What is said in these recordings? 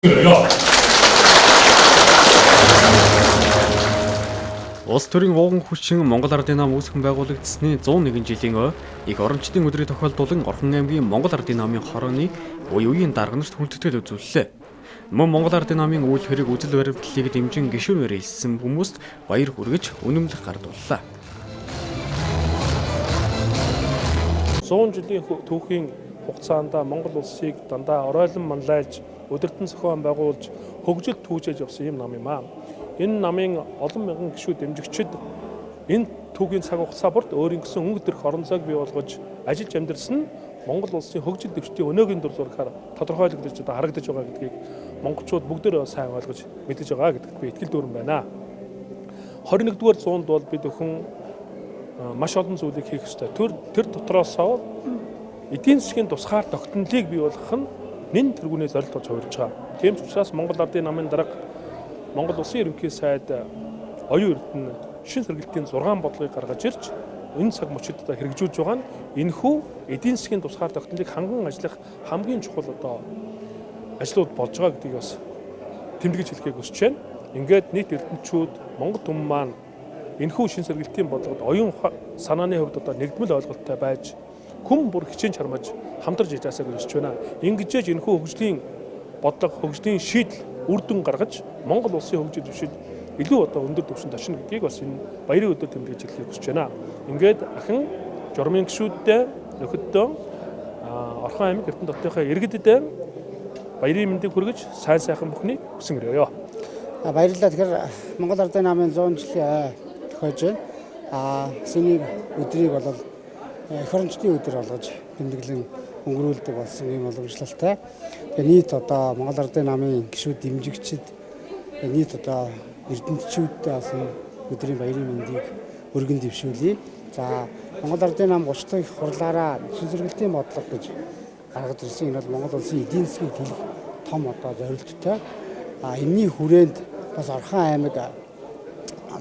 Улс төрийн ууган хүчин Монгол Ардын нам үүсгэн байгуулагдсны 101 жилийн их орончдын өдрийг тохиолдуулан Орхон аймгийн Монгол Ардын намын хорооны үеийн дарганарт хүндэтгэл үзүүллээ. Мөн Монгол Ардын намын үйл хэрэг үзэл баримтлалыг дэмжин гишүүнээр илсэн хүмүүст баяр хүргэж үнэмлэх гардууллаа. 100 жилийн түүхийн хугацаанд Монгол улсыг дандаа оройлон манлайлж, удирдан зохион байгуулж, хөгжилд түүжээж явсан юм нам юм аа. Энэ намын олон мянган гишүүд дэмжигчид энэ түүхийн цаг хугацаа бүрт өөрийн гэсэн өнгө төрх орон зайг бий болгож ажиллаж амьдэрсэн нь Монгол улсын хөгжил дэвшлийн өнөөгийн дурлалаар тодорхойлогдож харагдаж байгаа гэдгийг монголчууд бүгдөө сайн ойлгож мэдэж байгаа гэдэгт би итгэл дүүрэн байна. 21-р зуунд бол бид өхөн маш олон зүйлийг хийх ёстой. Тэр дотроос эдийн засгийн тусгаар тогтнолыг бий болгох нь нэн тэргүүний зорилт болж хувирж байгаа. Тийм ч учраас Монгол Ардын намын дарга Монгол Улсын ерөнхий сайд оюун эрдэнэ шин сэргэлтийн 6 бодлогыг гаргаж ирж энэ цаг мөчид хэрэгжүүлж байгаа нь энэхүү эдийн засгийн тусгаар тогтнолыг ханган ажиллах хамгийн чухал ажлууд болж байгаа гэдгийг бас тэмдэглэж хэлхийг хүсэж байна. Ингээд нийт эрдэмтчүүд Монгол түмэн маань энэхүү шин сэргэлтийн бодлогод оюун санааны хувьд нэгдмэл ойлголттой байж хүм бүр хичээн чармаж хамтарч ижаасаа гэж байна. Ингэж энэхүү хөгжлийн бодлого, хөгжлийн шийдэл үр дүн гаргаж Монгол улсын хөгжил дэвшил илүү өндөр түвшинд очно гэдгийг бас энэ баярын өдөр тэмдэглэж хэлхийг хүсэж байна. Ингээд ахин журмын гишүүдтэй нөхөдөө Орхон аймаг Эрдэнэ дотныхоо иргэдэд баярын мэндийг хүргэж сайхан бүхнийг хүсэн өрөөё. Баярлалаа. Тэгэхээр Монгол Ардын намын 100 жилийн тохиож байна. Синий өдрийг бол их орончдын өдөр болгож тэмдэглэн өнгөрүүлдэг болсон юм уламжлалтай. Тэгээ нийт Монгол Ардын намын гишүүд дэмжигчид нийт эрдэмтчүүдтэй бас өдрийн баярын мэндийг өргөн дэвшүүлье. За Монгол Ардын нам 30 дахь их хурлаараа шин сэргэлтийн бодлого гэж гаргаж ирсэн. Энэ бол Монгол улсын эдийн засгийг хэлэх том зорилттой. Энэний хүрээнд бас Орхон аймаг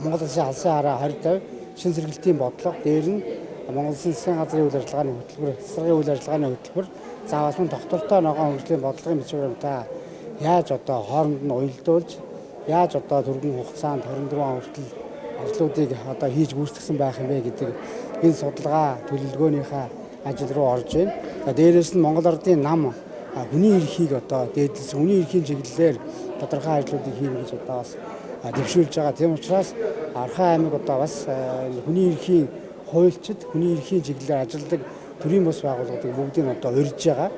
Монгол улсын алсын хараа 2050 шин сэргэлтийн бодлого дээр нь Монгол улсын засгийн газрын үйл ажиллагааны хөтөлбөр, засгийн үйл ажиллагааны хөтөлбөр заавал нь доктортой ногоон хөгжлийн бодлогын бичвэрээр яаж хооронд нь уялдуулж, яаж дөрвөн хугацаанд 24 он хүртэл ажлуудыг хийж гүйцэтгэсэн байх юм бэ гэдэг энэ судалгаа төлөвлөгөөнийхөө ажил руу орж байна. За дээрээс нь Монгол Ардын нам хүний эрхийг дээдлсэн, хүний эрхийн чиглэлээр тодорхой ажлуудыг хийнэ гэж бас дэвшүүлж байгаа. Тийм учраас Орхон аймаг бас хүний эрхийн хуульчид, хүний эрхийн чиглэлээр ажилладаг төрийн бус байгууллагуудыг бүгдийг урьж байгаа.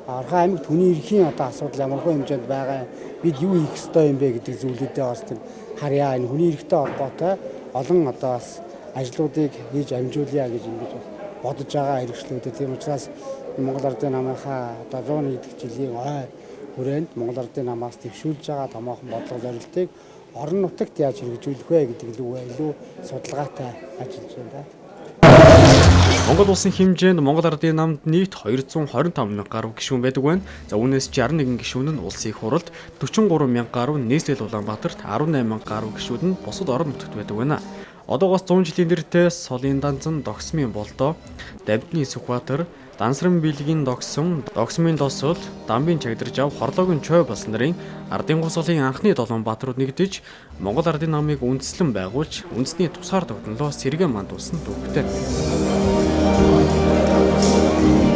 Орхон аймагт хүний эрхийн асуудал ямар хэмжээнд байгаа, бид юу хийх ёстой юм бэ гэдэг зүйлүүдээ бас харьяа. Энэ хүний эрхтэй холбоотой олон бас ажлуудыг хийж амжуулъя гэж ингэж бодож байгаа хэрэгслүүдээ. Тийм учраас Монгол Ардын намынхаа 101 жилийн хүрээнд Монгол Ардын намаас дэвшүүлж байгаа томоохон бодлого зорилтыг орон нутагт яаж хэрэгжүүлэх вэ гэдэг илүү судалгаатай ажиллаж байна. Монгол улсын хэмжээнд Монгол Ардын намд нийт 225 мянга гаруй гишүүн байдаг байна. За үүнээс 61 гишүүн нь улсын их хуралд, 43 мянга гаруй нийслэл Улаанбаатарт, 18 мянга гаруй гишүүд нь бусад орон нутагт байдаг байна. Одоогоос 100 жилийн дэртээ Солын Данзан, Догсмын Болдоо, Давидны Сүхбаатар, Дансран Билгийн Догсон, Догсмын Досол, Дамбын Чагдарж ав, Хорлоогийн Чой болсон нарын Ардын гусгалын анхны 7 баатрууд нэгдэж Монгол Ардын намыг үндэслэн байгуулж үндэсний тусгаар тогтнолоо сэргээ мандуулсан түүхтэй.